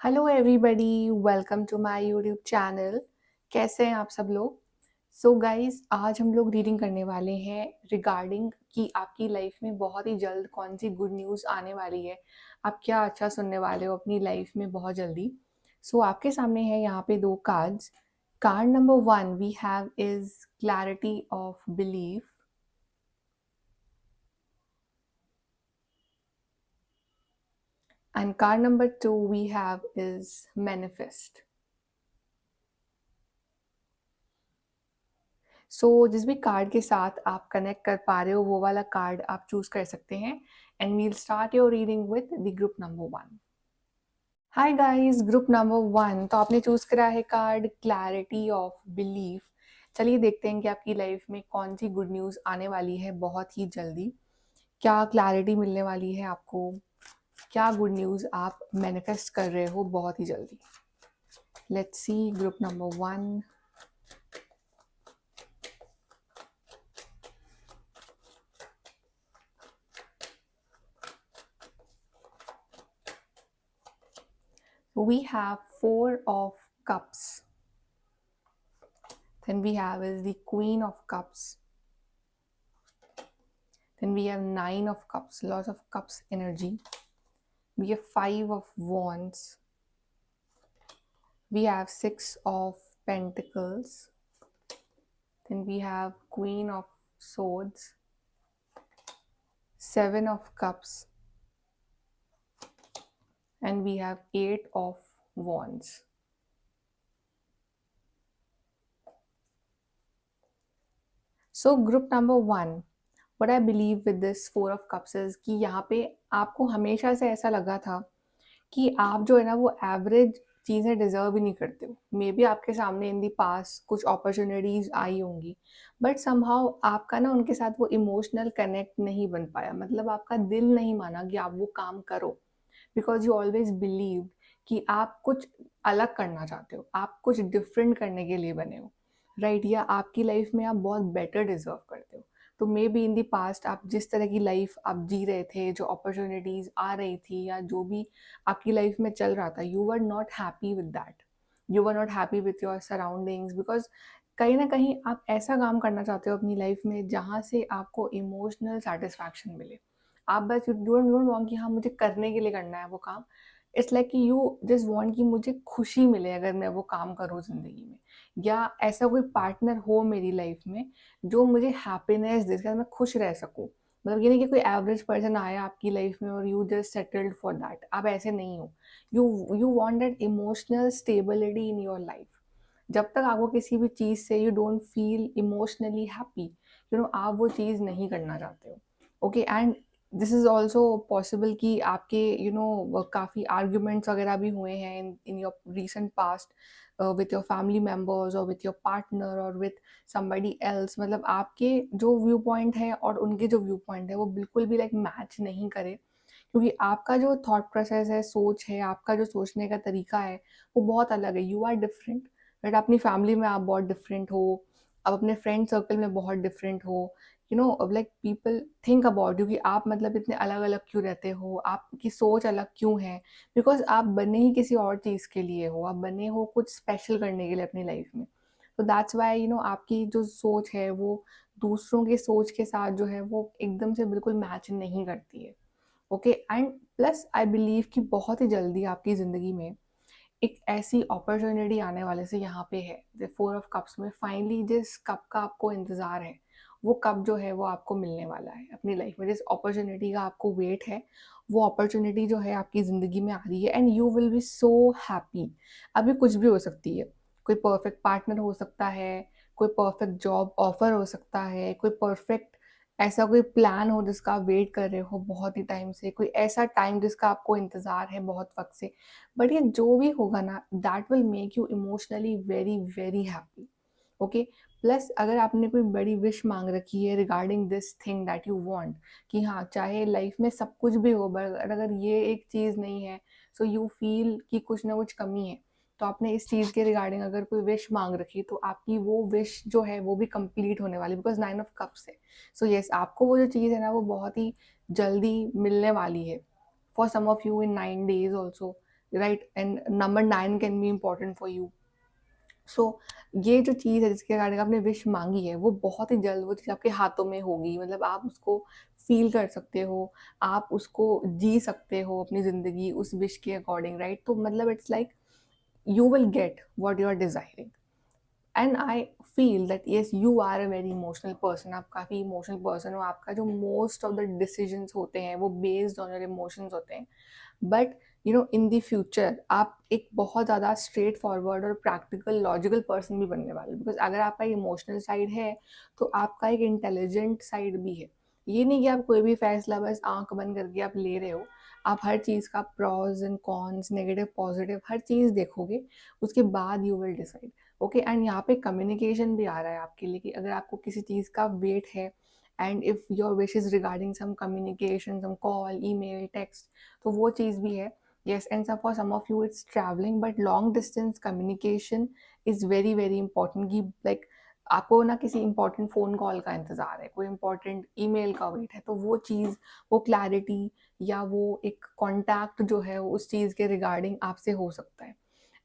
Hello everybody, welcome to my YouTube channel. कैसे हैं आप सब लोग? सो गाइस, आज हम लोग रीडिंग करने वाले हैं रिगार्डिंग कि आपकी लाइफ में बहुत ही जल्द कौन सी गुड न्यूज़ आने वाली है। आप क्या अच्छा सुनने वाले हो अपनी लाइफ में बहुत जल्दी। सो आपके सामने है यहाँ पे दो cards. Card number 1 we have is clarity of belief, and card number 2 we have is manifest. जिस भी कार्ड के साथ आप कनेक्ट कर पा रहे हो वो वाला कार्ड आप चूज कर सकते हैं। And we'll start your reading with the group number 1। Hi guys, group number 1, तो आपने चूज करा है कार्ड क्लैरिटी ऑफ बिलीफ। चलिए देखते हैं कि आपकी लाइफ में कौन सी गुड न्यूज़ आने वाली है बहुत ही जल्दी। क्या क्लैरिटी मिलने वाली है आपको? क्या गुड न्यूज़ आप मैनिफेस्ट कर रहे हो बहुत ही जल्दी? Let's see group number 1। We have 4 of Cups. Then we have is the Queen of Cups. Then we have 9 of Cups, lots of Cups energy. We have 5 of Wands. We have 6 of Pentacles. Then we have Queen of Swords, 7 of Cups, and we have 8 of Wands. So group number 1, what I believe with this 4 of Cups is कि यहाँ पे आपको हमेशा से ऐसा लगा था कि आप जो है ना वो एवरेज चीज़ें डिज़र्व ही नहीं करते हो। मे बी आपके सामने इन दी पास कुछ अपॉर्चुनिटीज़ आई होंगी, बट समहाउ आपका ना उनके साथ वो इमोशनल कनेक्ट नहीं बन पाया। मतलब आपका दिल नहीं माना कि आप वो काम करो, बिकॉज यू ऑलवेज बिलीव कि आप कुछ अलग करना चाहते हो, आप कुछ डिफरेंट करने के लिए बने हो, राइट? या आपकी लाइफ में आप बहुत बेटर डिजर्व करते हो। तो may be in the past आप जिस तरह की लाइफ आप जी रहे थे, जो अपॉर्चुनिटीज आ रही थी या जो भी आपकी लाइफ में चल रहा था, you were not happy with that. You were not happy with your surroundings, because कहीं ना कहीं आप ऐसा काम करना चाहते हो अपनी लाइफ में जहाँ से आपको इमोशनल सेटिस्फैक्शन मिले। आप बस यू डोंट वांट कि हाँ मुझे करने के लिए करना है वो काम। इट्स लाइक कि यू जस्ट वांट कि मुझे खुशी मिले अगर मैं वो काम करूँ ज़िंदगी में, या ऐसा कोई पार्टनर हो मेरी लाइफ में जो मुझे हैप्पीनेस दे, जिसके साथ मैं खुश रह सकूँ। मतलब ये नहीं कि कोई एवरेज पर्सन आया आपकी लाइफ में और you just settled for that. आप ऐसे नहीं हो। You want that emotional stability in your life. जब तक आपको किसी भी चीज़ से you don't feel emotionally happy, आप वो चीज़ नहीं करना चाहते हो। Okay, and this is also possible कि आपके काफ़ी आर्ग्यूमेंट्स वगैरह भी हुए हैं in your recent past with your family members और विथ योर पार्टनर और विथ समबडी एल्स। मतलब आपके जो व्यू पॉइंट है और उनके जो व्यू पॉइंट है वो बिल्कुल भी लाइक मैच नहीं करे, क्योंकि आपका जो थॉट प्रोसेस है, सोच है, आपका जो सोचने का तरीका है वो बहुत अलग है। यू आर डिफरेंट, बट अपनी फैमिली में आप बहुत डिफरेंट हो, आप अपने फ्रेंड सर्कल में बहुत डिफरेंट हो। Like people think about you कि आप मतलब इतने अलग अलग क्यों रहते हो, आपकी सोच अलग क्यों है। बिकॉज आप बने ही किसी और चीज़ के लिए हो, आप बने हो कुछ स्पेशल करने के लिए अपनी लाइफ में। तो दैट्स वाई आपकी जो सोच है वो दूसरों की सोच के साथ जो है वो एकदम से बिल्कुल मैच नहीं करती है। Okay, and plus I believe कि बहुत ही जल्दी आपकी ज़िंदगी में एक ऐसी अपॉर्चुनिटी आने वाले से यहाँ पे है। द 4 of Cups में फाइनली जिस कप का आपको इंतज़ार है, वो कप जो है वो आपको मिलने वाला है अपनी लाइफ में। जिस अपॉर्चुनिटी का आपको वेट है, वो अपॉर्चुनिटी जो है आपकी ज़िंदगी में आ रही है, and you will be so happy. अभी कुछ भी हो सकती है, कोई परफेक्ट पार्टनर हो सकता है, कोई परफेक्ट जॉब ऑफर हो सकता है, कोई परफेक्ट ऐसा कोई प्लान हो जिसका आप वेट कर रहे हो बहुत ही टाइम से, कोई ऐसा टाइम जिसका आपको इंतज़ार है बहुत वक़्त से। बट ये जो भी होगा ना, that will make you emotionally very very happy. Okay, plus अगर आपने कोई बड़ी विश मांग रखी है regarding this thing that you want, कि हाँ चाहे लाइफ में सब कुछ भी हो बट अगर ये एक चीज़ नहीं है, सो यू फील कि कुछ ना कुछ कमी है। तो आपने इस चीज़ के रिगार्डिंग अगर कोई विश मांग रखी, तो आपकी वो विश जो है वो भी कंप्लीट होने वाली, बिकॉज 9 of Cups है। सो येस, आपको वो जो चीज़ है ना वो बहुत ही जल्दी मिलने वाली है। For some of you in 9 days also, right, and number 9 can be important for you. So ये जो चीज़ है जिसके रिगार्डिंग आपने विश माँगी है, वो बहुत ही जल्द वो चीज़ आपके हाथों में होगी। मतलब आप उसको फ़ील कर सकते हो, आप उसको जी सकते हो अपनी ज़िंदगी उस विश के अकॉर्डिंग, राइट? तो मतलब it's like you will get what you are desiring. And I feel that yes you are a very emotional person, आप काफ़ी इमोशनल पर्सन हो, आपका जो मोस्ट ऑफ द डिसीजंस होते हैं वो बेस्ड ऑन योर इमोशंस होते हैं। But you know in the future आप एक बहुत ज़्यादा स्ट्रेट फॉरवर्ड और प्रैक्टिकल लॉजिकल पर्सन भी बनने वाले, बिकॉज अगर आपका इमोशनल साइड है तो आपका एक इंटेलिजेंट साइड भी है। ये नहीं कि आप कोई भी फैसला बस आंख बंद करके आप ले रहे हो, आप हर चीज़ का pros and cons, negative positive हर चीज़ देखोगे, उसके बाद you will decide. Okay, and यहाँ पे कम्युनिकेशन भी आ रहा है आपके लिए कि अगर आपको किसी चीज़ का वेट है and if your wish is regarding some communication, some call, email, text, तो वो चीज़ भी है। Yes, and some for some of you it's travelling, but long distance communication is very very important कि लाइक आपको ना किसी इंपॉर्टेंट फ़ोन कॉल का इंतज़ार है, कोई इंपॉर्टेंट ईमेल का वेट है, तो वो चीज़, वो क्लैरिटी या वो एक कॉन्टैक्ट जो है उस चीज़ के रिगार्डिंग आपसे हो सकता है।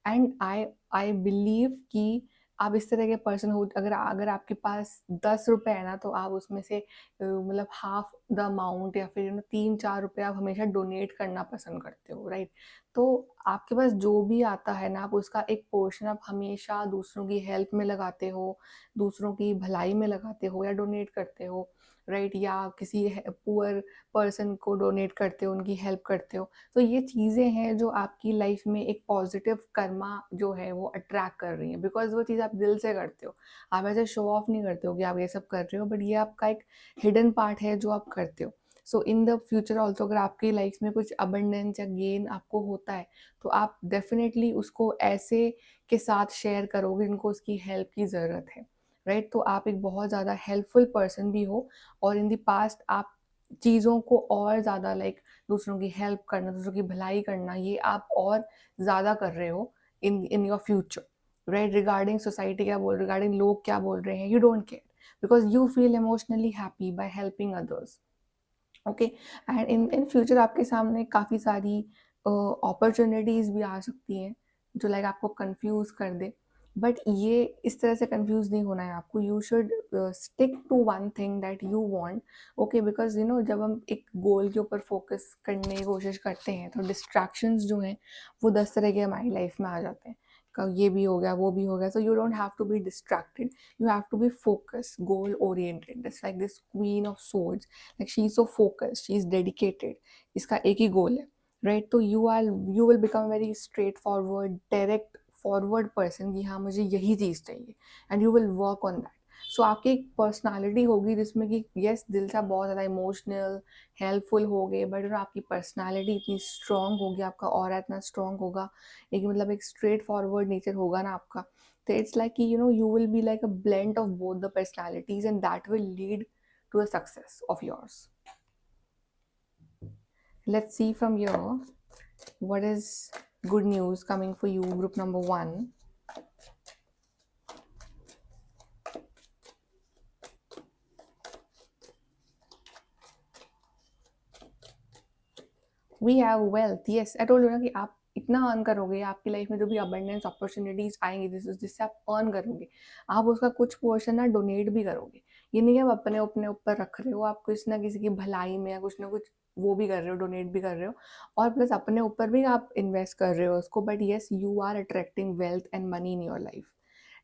एंड आई बिलीव कि आप इस तरह के पर्सन हो, अगर अगर आपके पास 10 रुपए है ना, तो आप उसमें से मतलब हाफ द अमाउंट या फिर यू नो 3-4 रुपए आप हमेशा डोनेट करना पसंद करते हो, राइट? तो आपके पास जो भी आता है ना, आप उसका एक पोर्शन आप हमेशा दूसरों की हेल्प में लगाते हो, दूसरों की भलाई में लगाते हो या डोनेट करते हो, राइट? या किसी पुअर पर्सन को डोनेट करते हो, उनकी हेल्प करते हो। तो ये चीज़ें हैं जो आपकी लाइफ में एक पॉजिटिव कर्मा जो है वो अट्रैक्ट कर रही हैं, बिकॉज वो चीज़ आप दिल से करते हो। आप ऐसे शो ऑफ नहीं करते हो कि आप ये सब कर रहे हो, बट ये आपका एक हिडन पार्ट है जो आप करते हो। सो इन द फ्यूचर ऑल्सो अगर आपकी लाइफ में कुछ अबंडेंस या गेन आपको होता है, तो आप डेफिनेटली उसको ऐसे के साथ शेयर करोगे जिनको उसकी हेल्प की ज़रूरत है, राइट? तो आप एक बहुत ज़्यादा हेल्पफुल पर्सन भी हो, और इन द पास्ट आप चीज़ों को और ज़्यादा लाइक दूसरों की हेल्प करना, दूसरों की भलाई करना, ये आप और ज़्यादा कर रहे हो in in your future, right? Regarding society क्या बोल, रिगार्डिंग लोग क्या बोल रहे हैं, you don't care, because you feel emotionally happy by helping others. Okay, and in in future आपके सामने काफ़ी सारी अपॉर्चुनिटीज़ भी आ सकती हैं जो लाइक आपको कंफ्यूज कर दे, बट ये इस तरह से कंफ्यूज नहीं होना है आपको। You should stick to one thing that you want. Okay, because you know जब हम एक गोल के ऊपर फोकस करने की कोशिश करते हैं तो डिस्ट्रैक्शंस जो हैं वो 10 तरह के हमारी लाइफ में आ जाते हैं। ये भी हो गया, वो भी हो गया, so you don't have to be distracted, you have to be focused, goal oriented. That's like this queen of swords, like she's so focused, she's dedicated, इसका एक ही गोल है, right? तो you will become a very straightforward, direct forward person कि हाँ मुझे यही चीज़ चाहिए, and you will work on that. सो आपकी एक पर्सनालिटी होगी जिसमें कि यस दिल से आप बहुत ज़्यादा इमोशनल, हेल्पफुल होगे, बट आपकी पर्सनालिटी इतनी स्ट्रांग होगी, आपका ऑरा इतना स्ट्रांग होगा, एक मतलब एक स्ट्रेट फॉरवर्ड नेचर होगा ना आपका, so it's like you know you will be like a blend of both the personalities, and that will lead to a success of yours. Let's see from here what is good news coming for you, group number 1. We have wealth. Yes, I told you ना कि आप इतना earn करोगे, आपकी life में जो भी abundance opportunities आएंगी जिससे आप अर्न करोगे, आप उसका कुछ पोर्शन ना डोनेट भी करोगे। ये नहीं कि आप अपने अपने ऊपर रख रहे हो, आप कुछ ना किसी की भलाई में या कुछ ना कुछ वो भी कर रहे हो, डोनेट भी कर रहे हो, और प्लस अपने ऊपर भी आप इन्वेस्ट कर रहे हो उसको। But yes, you are attracting wealth and money in your life,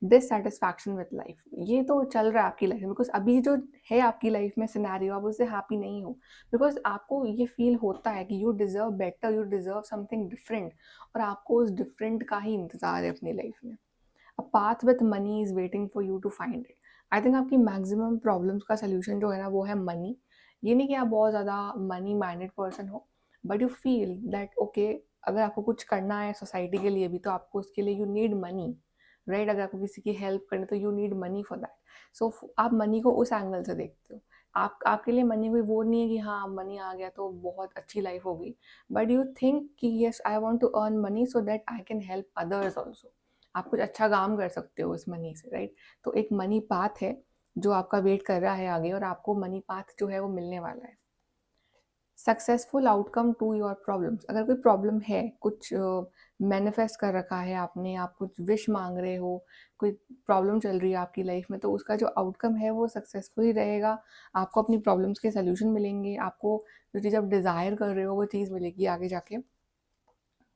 dissatisfaction with life, ये तो चल रहा है आपकी लाइफ में, बिकॉज अभी जो है आपकी लाइफ में सिनेरियो, आप उससे हैप्पी नहीं हो, बिकॉज आपको ये फील होता है कि you deserve better, you deserve something different, और आपको उस डिफरेंट का ही इंतज़ार है अपनी लाइफ में। A path with money is waiting for you to find it. I think आपकी मैक्सिमम प्रॉब्लम्स का सोल्यूशन जो है ना वो है मनी। ये नहीं कि आप बहुत ज़्यादा मनी माइंडेड पर्सन हो, but you feel that okay, अगर आपको कुछ करना है सोसाइटी के लिए भी तो आपको उसके लिए यू नीड मनी, राइट? अगर आपको किसी की हेल्प करनी तो you need money for that. So आप मनी को उस एंगल से देखते हो। आप आपके लिए मनी कोई वो नहीं है कि हाँ मनी आ गया तो बहुत अच्छी लाइफ होगी, बट यू थिंक कि yes I want to earn money so that I can help others also. आप कुछ अच्छा काम कर सकते हो उस मनी से, राइट? तो एक मनी पाथ है जो आपका वेट कर रहा है आगे, और आपको मनी पाथ जो है वो मिलने वाला है। Successful outcome to your problems. अगर कोई प्रॉब्लम है, कुछ मैनिफेस्ट कर रखा है आपने, आप कुछ विश मांग रहे हो, कोई प्रॉब्लम चल रही है आपकी लाइफ में, तो उसका जो आउटकम है वो सक्सेसफुल ही रहेगा। आपको अपनी प्रॉब्लम्स के सोल्यूशन मिलेंगे, आपको जो चीज़ आप डिज़ायर कर रहे हो वो चीज़ मिलेगी आगे जाके।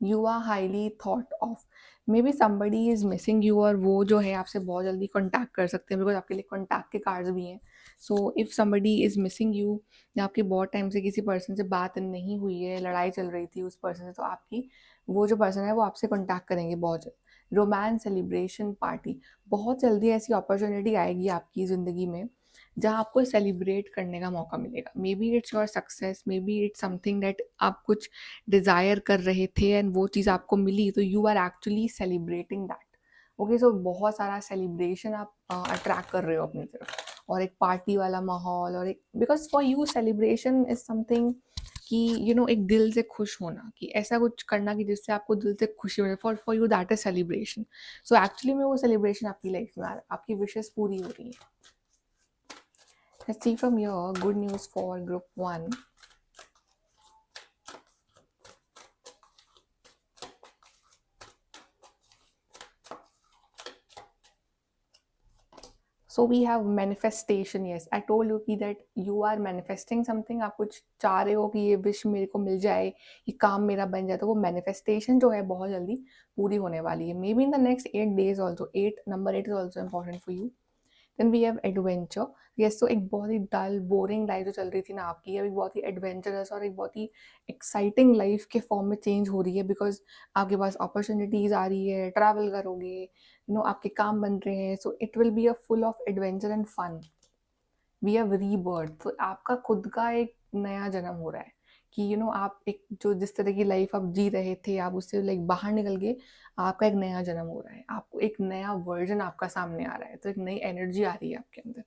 You are highly thought of. Maybe somebody is missing you, और वो जो है आपसे बहुत जल्दी कॉन्टैक्ट कर सकते हैं, बिकॉज आपके लिए कॉन्टैक्ट के कार्ड्स भी हैं। So if somebody is missing you, या आपकी बहुत टाइम से किसी पर्सन से बात नहीं हुई है, लड़ाई चल रही थी उस पर्सन से, तो आपकी वो जो पर्सन है वो आपसे कॉन्टैक्ट करेंगे बहुत जल्द। रोमांस, सेलिब्रेशन, पार्टी, बहुत जल्दी ऐसी अपॉर्चुनिटी आएगी आपकी ज़िंदगी में जहाँ आपको सेलिब्रेट करने का मौका मिलेगा। May be it's your success, may be it's something that आप कुछ डिज़ायर कर रहे थे एंड वो चीज़ आपको मिली, तो you are actually celebrating that. Okay, so बहुत सारा सेलिब्रेशन आप अट्रैक्ट कर रहे हो अपनी तरफ, और एक पार्टी वाला माहौल, और एक because for you celebration is something कि एक दिल से खुश होना, कि ऐसा कुछ करना कि जिससे आपको दिल से खुशी मिले, for you that is celebration. So actually में वो सेलिब्रेशन आपकी लाइफ में आ रहा है, आपकी विशेष पूरी हो रही है। Let's see from here, good news for group 1. So we have manifestation. Yes, I told you कि that you are manifesting something. आप कुछ चाह रहे हो कि ये विश मेरे को मिल जाए, ये काम मेरा बन जाए, तो वो manifestation जो है बहुत जल्दी पूरी होने वाली है। Maybe in the next 8 days also. Number 8 is also important for you. Then we have adventure. Yes, तो एक बहुत ही डल बोरिंग लाइफ जो चल रही थी ना आपकी, अब एक बहुत ही एडवेंचरस और एक बहुत ही एक्साइटिंग लाइफ के फॉर्म में चेंज हो रही है, बिकॉज आपके पास अपॉर्चुनिटीज़ आ रही है, ट्रैवल करोगे, आपके काम बन रहे हैं, so it will be a full of adventure and fun. We have rebirth, तो आपका खुद का एक नया जन्म हो रहा है, कि आप एक जो जिस तरह की लाइफ आप जी रहे थे, आप उससे लाइक बाहर निकल के आपका एक नया जन्म हो रहा है, आपको एक नया वर्जन आपका सामने आ रहा है, तो एक नई एनर्जी आ रही है आपके अंदर।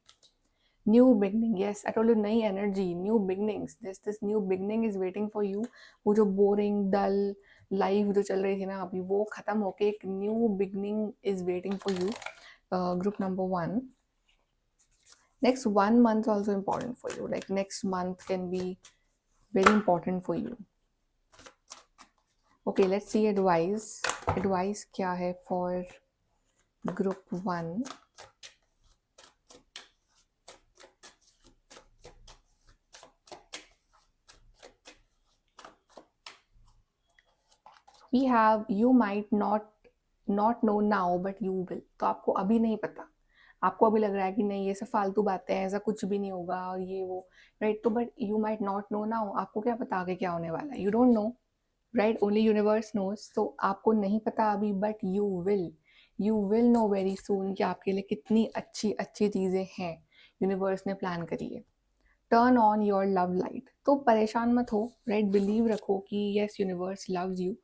New beginning, yes, I told you, नई energy, new beginnings, this new beginning is waiting for you. वो जो बोरिंग डल लाइफ जो चल रही थी ना अभी, वो खत्म होके एक new beginning is waiting for you, group number 1। Next 1 month is also important for you, like next month can be very important for you. Okay, let's see advice क्या है for group 1. We have, you might not know now but you will। तो आपको अभी नहीं पता, आपको अभी लग रहा है कि नहीं ये सब फालतू बातें हैं, ऐसा कुछ भी नहीं होगा और ये वो, राइट, तो but you might not know now, आपको क्या पता आगे क्या होने वाला है, you don't know, right, only universe knows. तो आपको नहीं पता अभी, but you will know very soon कि आपके लिए कितनी अच्छी अच्छी चीज़ें हैं यूनिवर्स ने प्लान करी है। Turn on your love light, तो परेशान मत हो, राइट, बिलीव रखो कि yes universe loves you,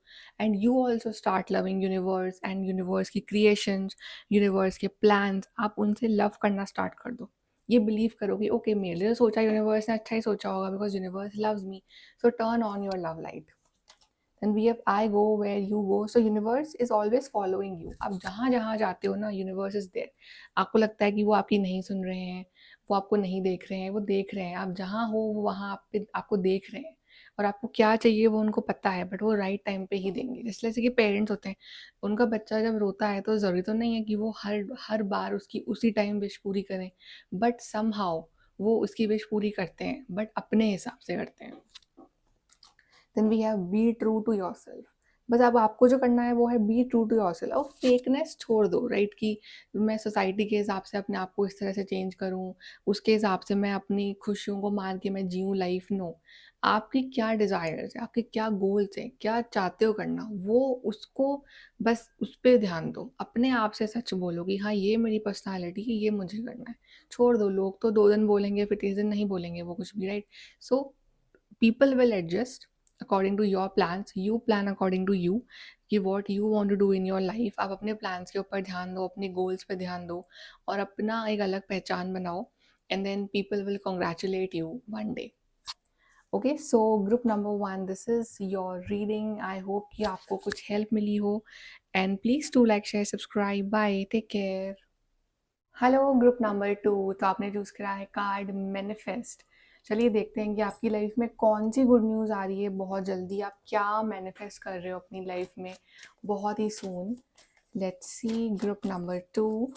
and you also start loving universe and universe की क्रिएशंस, यूनिवर्स के प्लान्स, आप उनसे लव करना स्टार्ट कर दो। ये बिलीव करो कि ओके, मेरे लिए सोचा यूनिवर्स ने अच्छा ही सोचा होगा, because universe loves me. So turn on your love light. then we have I go where you go, so universe is always following you। आप जहाँ जहाँ जाते हो ना, universe is there। आपको लगता है कि वो आपकी नहीं सुन रहे हैं, वो आपको नहीं देख रहे हैं, वो देख रहे हैं, आप जहाँ हो वो वहाँ आपको देख रहे हैं, और आपको क्या चाहिए वो उनको पता है, बट वो राइट टाइम पे ही देंगे। जैसे कि पेरेंट्स होते हैं, उनका बच्चा जब रोता है तो ज़रूरी तो नहीं है कि वो हर हर बार उसकी उसी टाइम विश पूरी करें, बट समहाउ वो उसकी विश पूरी करते हैं, बट अपने हिसाब से करते हैं। Then we have be true to your self. बस अब आपको जो करना है वो है be true to your self, और फेकनेस छोड़ दो, राइट, कि मैं सोसाइटी के हिसाब से अपने आप को इस तरह से चेंज करूँ, उसके हिसाब से मैं अपनी खुशियों को मार के मैं जीऊँ लाइफ। नो, आपकी क्या डिज़ायर्स है, आपके क्या गोल्स हैं, क्या चाहते हो करना, वो उसको बस उस पर ध्यान दो, अपने आप से सच बोलो कि हाँ ये मेरी पर्सनैलिटी है, ये मुझे करना है। छोड़ दो, लोग तो 2 दिन बोलेंगे, फिर 3 दिन नहीं बोलेंगे वो कुछ भी, right. So people will adjust according to your plans, you plan according to you, कि what you want to do in your life। आप अपने plans के ऊपर ध्यान दो, अपने goals पे ध्यान दो, और अपना एक अलग पहचान बनाओ, and then people will congratulate you one day। Okay, so group number 1, this is your reading। I hope कि आपको कुछ help मिली हो, and please do like, share, subscribe। Bye, take care। Hello group number 2, तो आपने choose करा है card manifest. चलिए देखते हैं कि आपकी लाइफ में कौन सी गुड न्यूज़ आ रही है बहुत जल्दी, आप क्या मैनिफेस्ट कर रहे हो अपनी लाइफ में बहुत ही soon. Let's see group number 2।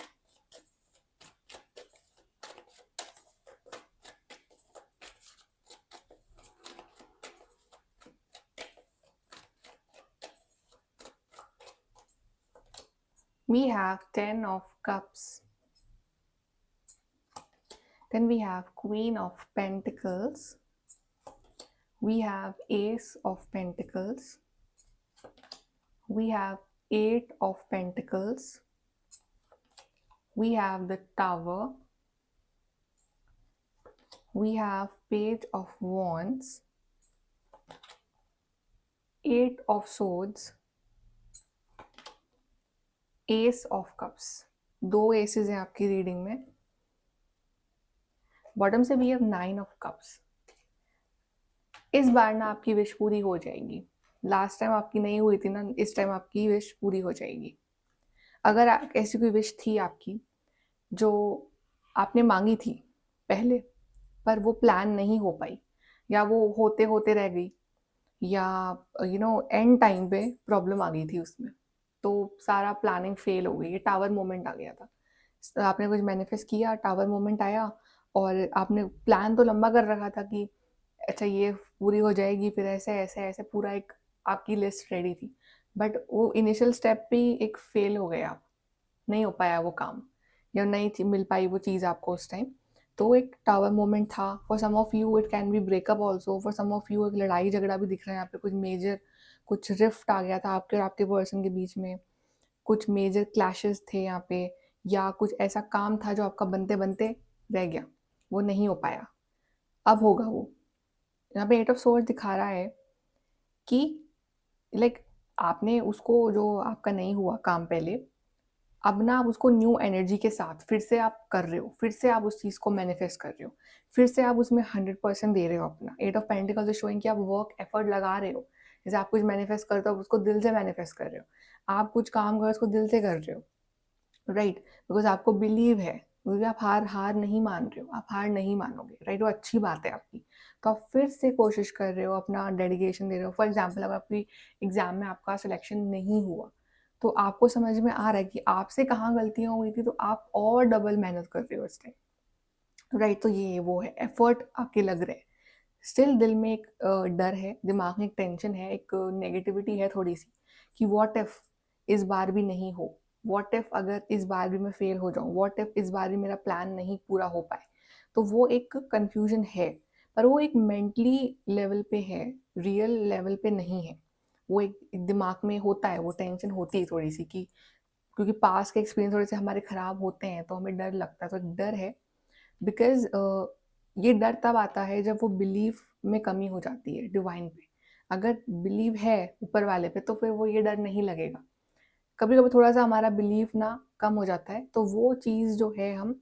We have 10 of cups. Then we have Queen of Pentacles. We have Ace of Pentacles. We have 8 of Pentacles. We have the Tower. We have Page of Wands. 8 of Swords. Ace of Cups. 2 assess हैं आपकी reading में। Bottom से भी अब 9 of cups. इस बार ना आपकी wish पूरी हो जाएगी। लास्ट टाइम आपकी नहीं हुई थी ना, इस टाइम आपकी विश पूरी हो जाएगी। अगर ऐसी कोई विश थी आपकी जो आपने मांगी थी पहले, पर वो प्लान नहीं हो पाई, या वो होते होते रह गई, या एंड टाइम पे प्रॉब्लम आ गई थी उसमें, तो सारा प्लानिंग फेल हो गई। ये टावर मोमेंट आ गया था। आपने कुछ मैनिफेस्ट किया, टावर मोमेंट आया, और आपने प्लान तो लंबा कर रखा था कि अच्छा ये पूरी हो जाएगी, फिर ऐसे ऐसे ऐसे पूरा एक आपकी लिस्ट रेडी थी, बट वो इनिशियल स्टेप पे ही एक फेल हो गया, नहीं हो पाया वो काम, या नहीं मिल पाई वो चीज़ आपको उस टाइम। तो एक टावर मोमेंट था। For some of you it can be breakup also, for some of you एक लड़ाई झगड़ा भी दिख रहा है यहाँ पे, कुछ मेजर कुछ रिफ्ट आ गया था आपके और आपके पर्सन के बीच में, कुछ मेजर क्लैशेस थे यहाँ पे, या कुछ ऐसा काम था जो आपका बनते बनते रह गया, वो नहीं हो पाया, अब होगा वो। यहाँ पे 8 ऑफ सोर्ड दिखा रहा है कि लाइक आपने उसको, जो आपका नहीं हुआ काम पहले, अब ना आप उसको न्यू एनर्जी के साथ फिर से आप कर रहे हो, फिर से आप उस चीज़ को मैनिफेस्ट कर रहे हो, फिर से आप उसमें 100% दे रहे हो अपना। 8 ऑफ पेंटिकल्स शोइंग कि आप वर्क एफर्ट लगा रहे हो। जैसे आप कुछ मैनिफेस्ट करते हो, उसको दिल से मैनिफेस्ट कर रहे हो। आप कुछ काम करो, उसको दिल से कर रहे हो, राइट, बिकॉज आपको बिलीव है, क्योंकि आप हार हार नहीं मान रहे हो, आप हार नहीं मानोगे, राइट, वो अच्छी बात है आपकी। तो आप फिर से कोशिश कर रहे हो, अपना डेडिकेशन दे रहे हो। फॉर एग्जाम्पल, अगर आपकी एग्जाम में आपका सिलेक्शन नहीं हुआ, तो आपको समझ में आ रहा है कि आपसे कहाँ गलतियाँ हुई थी, तो आप और डबल मेहनत कर रहे हो इस टाइम, राइट। तो ये वो है, एफर्ट आपके लग रहे हैं। स्टिल दिल में एक डर है, दिमाग में एक टेंशन है, एक नेगेटिविटी है थोड़ी सी, कि व्हाट इफ इस बार भी नहीं हो, व्हाट इफ अगर इस बार भी मैं फेल हो जाऊं, व्हाट इफ इस बार भी मेरा प्लान नहीं पूरा हो पाए। तो वो एक कंफ्यूजन है, पर वो एक मेंटली लेवल पे है, रियल लेवल पे नहीं है। वो एक दिमाग में होता है, वो टेंशन होती है थोड़ी सी, कि क्योंकि पास के एक्सपीरियंस थोड़े से हमारे खराब होते हैं, तो हमें डर लगता है, तो एक डर है। बिकॉज ये डर तब आता है जब वो बिलीफ में कमी हो जाती है डिवाइन पे। अगर बिलीव है ऊपर वाले पे, तो फिर वो ये डर नहीं लगेगा। कभी कभी थोड़ा सा हमारा बिलीफ ना कम हो जाता है, तो वो चीज़ जो है हम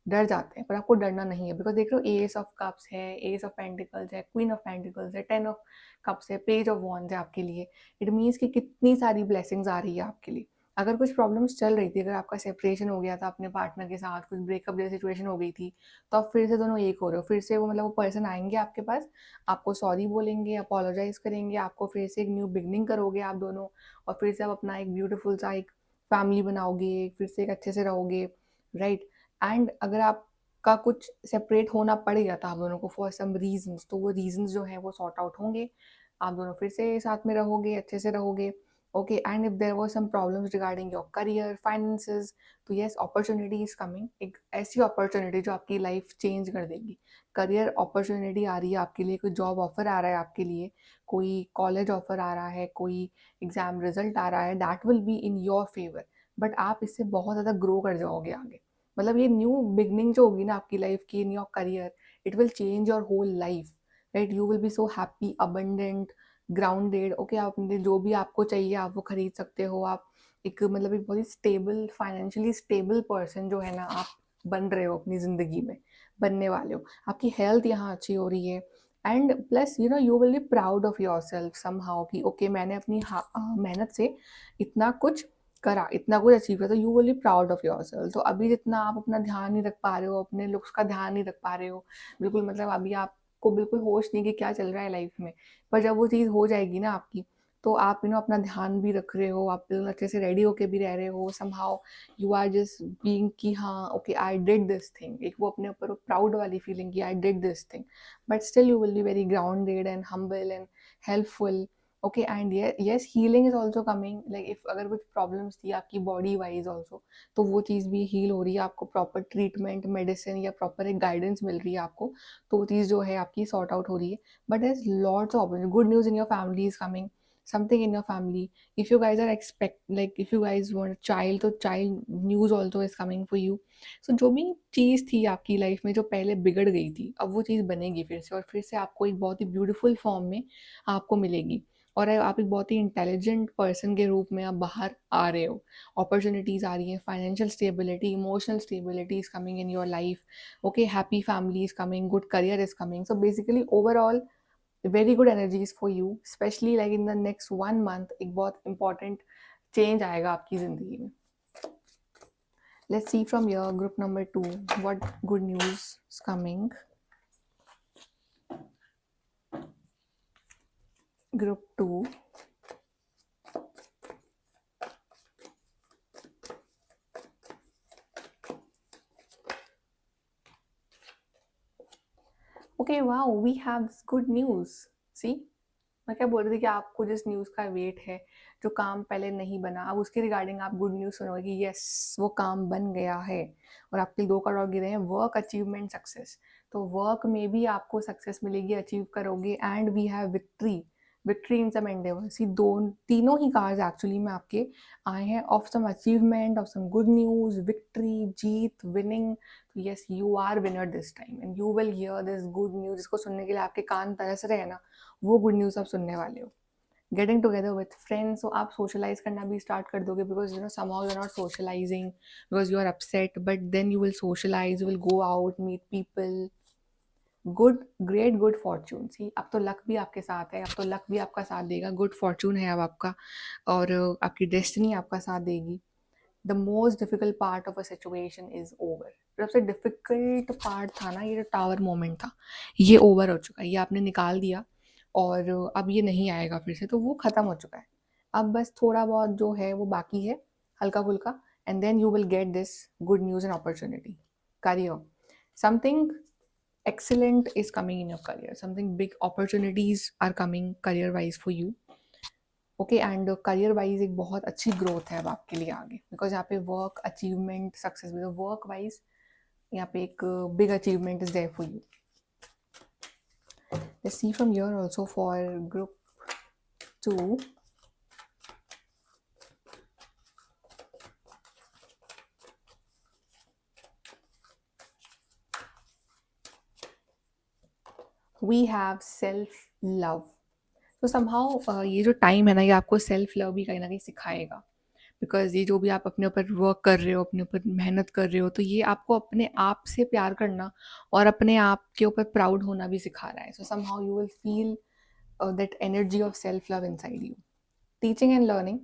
डर जाते हैं, पर आपको डरना नहीं है। बिकॉज देख रहे हो, एस ऑफ कप्स है, एस ऑफ पेंटिकल्स है, क्वीन ऑफ पेंटिकल्स है, 10 ऑफ कप्स है, पेज ऑफ वॉन्ड्स है आपके लिए। इट मीन्स कि कितनी सारी ब्लेसिंग्स आ रही है आपके लिए। अगर कुछ प्रॉब्लम्स चल रही थी, अगर आपका सेपरेशन हो गया था अपने पार्टनर के साथ, कुछ ब्रेकअप जैसी सिचुएशन हो गई थी, तो आप फिर से दोनों एक हो रहे हो, फिर से वो मतलब वो पर्सन आएंगे आपके पास, आपको सॉरी बोलेंगे, अपोलोजाइज करेंगे, आपको फिर से एक न्यू बिगनिंग करोगे आप दोनों, और फिर से आप अपना एक ब्यूटीफुल सा एक फैमिली बनाओगे, फिर से एक अच्छे से रहोगे, राइट। एंड अगर आपका कुछ सेपरेट होना पड़ गया था आप दोनों को फॉर सम रीजंस, तो वो रीजंस जो है वो सॉर्ट आउट होंगे, आप दोनों फिर से साथ में रहोगे, अच्छे से रहोगे। Okay, and if there were some problems regarding your career, finances, तो यस, अपॉर्चुनिटी इज कमिंग। एक ऐसी अपॉर्चुनिटी जो आपकी लाइफ चेंज कर देगी। करियर अपॉर्चुनिटी आ रही है आपके लिए, कोई जॉब ऑफर आ रहा है आपके लिए, कोई कॉलेज ऑफर आ रहा है, कोई एग्जाम रिजल्ट आ रहा है, that will be in your favour. But आप इससे बहुत ज़्यादा ग्रो कर जाओगे आगे। मतलब ये न्यू बिगनिंग जो होगी ना आपकी लाइफ की in your career, it will change your whole life, right. You will be so happy, abundant, grounded. Okay, आप जो भी आपको चाहिए आप वो खरीद सकते हो। आप एक मतलब एक बहुत ही स्टेबल, फाइनेंशियली स्टेबल पर्सन जो है ना, आप बन रहे हो अपनी ज़िंदगी में, बनने वाले हो। आपकी हेल्थ यहाँ अच्छी हो रही है, and plus you will be proud of yourself somehow, कि ओके मैंने अपनी मेहनत से इतना कुछ करा, इतना कुछ अचीव किया, तो you will be proud of your self. तो अभी जितना आप अपना ध्यान नहीं रख पा रहे हो, अपने लुक्स का ध्यान नहीं रख पा रहे हो, बिल्कुल मतलब अभी आप आपको बिल्कुल होश नहीं कि क्या चल रहा है लाइफ में। पर जब वो चीज़ हो जाएगी ना आपकी, तो आप अपना ध्यान भी रख रहे हो, आप बिल्कुल अच्छे से रेडी होके भी रह रहे हो, somehow you are just being कि हाँ, okay I did this thing, एक वो अपने ऊपर प्राउड वाली फीलिंग कि I did this thing, but still you will be very grounded and humble and helpful. Okay and yes, healing is also coming, like if अगर कुछ problems थी आपकी बॉडी वाइज ऑल्सो, तो वो चीज़ भी हील हो रही है, आपको प्रॉपर ट्रीटमेंट मेडिसिन या प्रॉपर एक गाइडेंस मिल रही है आपको, तो वो चीज़ जो है आपकी सॉर्ट आउट हो रही है। But there's lots of good news in your family is coming, something in your family. If you guys are if you guys want a child, तो child news also is coming for you. So जो भी चीज़ थी आपकी life में जो पहले बिगड़ गई थी, अब वो चीज़ बनेगी फिर से, और फिर से आपको एक बहुत ही ब्यूटीफुल फॉर्म में आपको मिलेगी, और आप एक बहुत ही इंटेलिजेंट पर्सन के रूप में आप बाहर आ रहे हो। अपॉर्चुनिटीज़ आ रही हैं, financial stability, emotional stability is coming in your life. Okay, happy family is coming, good career is coming. So basically overall very good energies for you, specially like in the next 1 month एक बहुत important change आएगा आपकी ज़िंदगी में। Let's see from your group number 2 what good news is coming. Group 2, okay wow, we have good news. See, मैं क्या बोल रही थी कि आपको जिस न्यूज़ का वेट है, जो काम पहले नहीं बना, अब उसके रिगार्डिंग आप गुड न्यूज़ सुनोगे कि यस वो काम बन गया है, और आपके 2 करोड़ गिरे हैं, वर्क अचीवमेंट सक्सेस। तो वर्क में भी आपको सक्सेस मिलेगी, अचीव करोगे, and we have victory, victory in some Endeavour. सी तीनों ही कार्ड्स एक्चुअली में आपके आए हैं, of some achievement, of some good news, victory, Jeet, winning. तो yes, you are winner this time and you will hear this good news. इसको सुनने के लिए आपके कान तरस रहे हैं ना, वो गुड न्यूज़ आप सुनने वाले हो। गेटिंग टुगेदर विथ फ्रेंड्स, तो आप सोशलाइज करना भी स्टार्ट कर दोगे, because somehow you are not socialising because you are upset, but then you will socialise, you will go out, meet people. Good, great good fortune. See, अब तो luck भी आपके साथ है, अब तो लक भी आपका साथ देगा, गुड फॉर्चून है अब आपका, और आपकी डेस्टिनी आपका साथ देगी। The most difficult part of a situation is over. सबसे डिफिकल्ट पार्ट था ना, ये जो टावर मोमेंट था, ये ओवर हो चुका है, ये आपने निकाल दिया, और अब ये नहीं आएगा फिर से, तो वो ख़त्म हो चुका है। अब बस थोड़ा बहुत जो है वो बाकी है, हल्का फुल्का, and then you will get this good news and opportunity. Career, something excellent is coming in your career, something big opportunities are coming career wise for you. Okay and career wise एक बहुत अच्छी growth है अब आपके लिए आगे, because यहाँ पे work achievement success, work wise यहाँ पे एक big achievement is there for you. Let's see from your also for group 2 we have self love. तो समहाउ ये जो टाइम है ना, ये आपको सेल्फ लव भी कहीं ना कहीं सिखाएगा, बिकॉज ये जो भी आप अपने ऊपर वर्क कर रहे हो, अपने ऊपर मेहनत कर रहे हो, तो ये आपको अपने आप से प्यार करना और अपने आप के ऊपर प्राउड होना भी सिखा रहा है। So somehow you will feel that energy of self love inside you. Teaching and learning,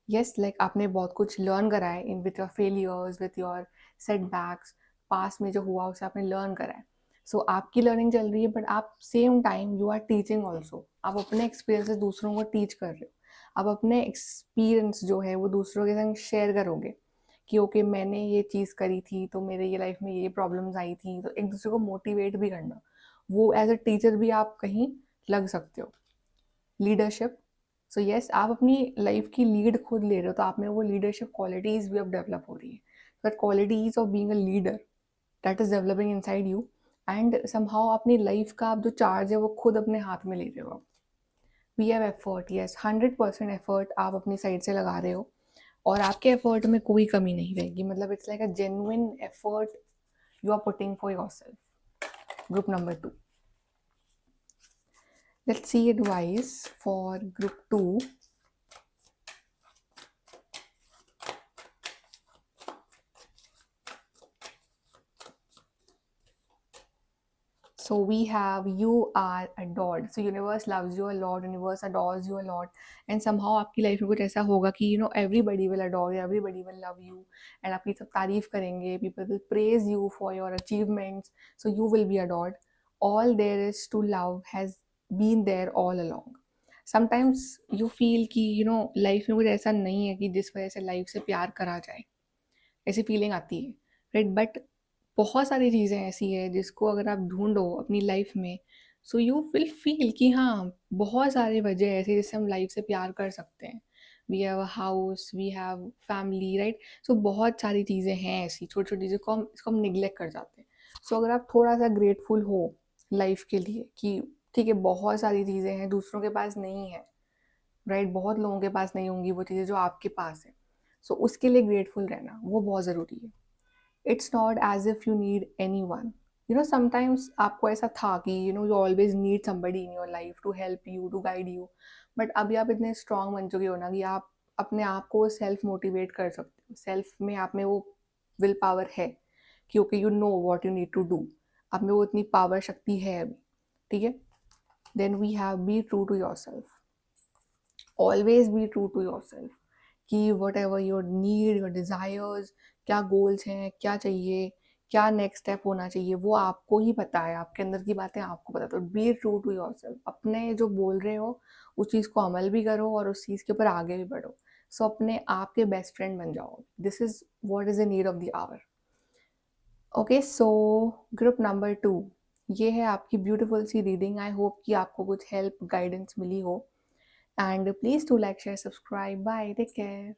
yes, like आपने बहुत कुछ लर्न करा है in with your failures, with your setbacks, पास में जो हुआ उसे आपने लर्न करा है। सो आपकी लर्निंग चल रही है, बट आप same time you are teaching also, आप अपने एक्सपीरियंसेस दूसरों को टीच कर रहे हो, आप अपने एक्सपीरियंस जो है वो दूसरों के संग शेयर करोगे कि ओके मैंने ये चीज़ करी थी, तो मेरे ये लाइफ में ये प्रॉब्लम्स आई थी, तो एक दूसरे को मोटिवेट भी करना, वो एज अ टीचर भी आप कहीं लग सकते हो। लीडरशिप, सो यस, आप अपनी लाइफ की लीड खुद ले रहे हो, तो आप में वो लीडरशिप क्वालिटीज़ भी अब डेवलप हो रही है। That qualities of being a leader that is developing inside you, and somehow अपनी लाइफ का आप जो चार्ज है वो खुद अपने हाथ में ले रहे हो। We have effort, yes, 100% effort आप अपनी साइड से लगा रहे हो, और आपके एफर्ट में कोई कमी नहीं रहेगी, मतलब it's like a genuine effort you are putting for yourself. Group number 2, let's see advice for group 2. So we have you are adored. So universe loves you a lot, universe adores you a lot, and somehow आपकी life में कुछ ऐसा होगा कि everybody will adore you, everybody will love you, and आपकी सब तारीफ करेंगे, people will praise you for your achievements, so you will be adored. all there is to love has been there all along. Sometimes you feel कि life में कुछ ऐसा नहीं है कि जिस वजह से लाइफ से प्यार करा जाए, ऐसी फीलिंग आती है, राइट? बट बहुत सारी चीज़ें ऐसी है जिसको अगर आप ढूंढो अपनी लाइफ में, सो यू विल फील कि हाँ, बहुत सारे वजह ऐसे जिससे हम लाइफ से प्यार कर सकते हैं। We have a house, we have family, right? So बहुत सारी चीज़ें हैं ऐसी छोटी छोटी चीज़ें को हम निग्लेक्ट कर जाते हैं। सो अगर आप थोड़ा सा ग्रेटफुल हो लाइफ के लिए कि ठीक है, बहुत सारी चीज़ें हैं दूसरों के पास नहीं है, राइट? बहुत लोगों के पास नहीं होंगी वो चीज़ें जो आपके पास है। सो उसके लिए ग्रेटफुल रहना वो बहुत ज़रूरी है। It's not as if you need anyone. Sometimes आपको ऐसा था कि you always need somebody in your life to help you, to guide you. But अभी आप इतने स्ट्रांग बन चुके हो ना कि आप अपने आप को सेल्फ मोटिवेट कर सकते हो। सेल्फ में आप में वो विल पावर है कि okay, you know what you need to do. आप में वो इतनी पावर शक्ति है अभी, ठीक है? Then we have be true to your self. Always be true to your self कि whatever your need, your desires, क्या गोल्स हैं, क्या चाहिए, क्या नेक्स्ट स्टेप होना चाहिए, वो आपको ही पता है। आपके अंदर की बातें आपको पता है। तो be true to your self. अपने जो बोल रहे हो उस चीज़ को अमल भी करो और उस चीज़ के ऊपर आगे भी बढ़ो। सो अपने आप के बेस्ट फ्रेंड बन जाओ। This is what is the need of the hour. Okay, so group number 2, ये है आपकी beautiful see reading. I hope कि आपको कुछ हेल्प गाइडेंस मिली हो। And please do like, share, subscribe. Bye. Take care.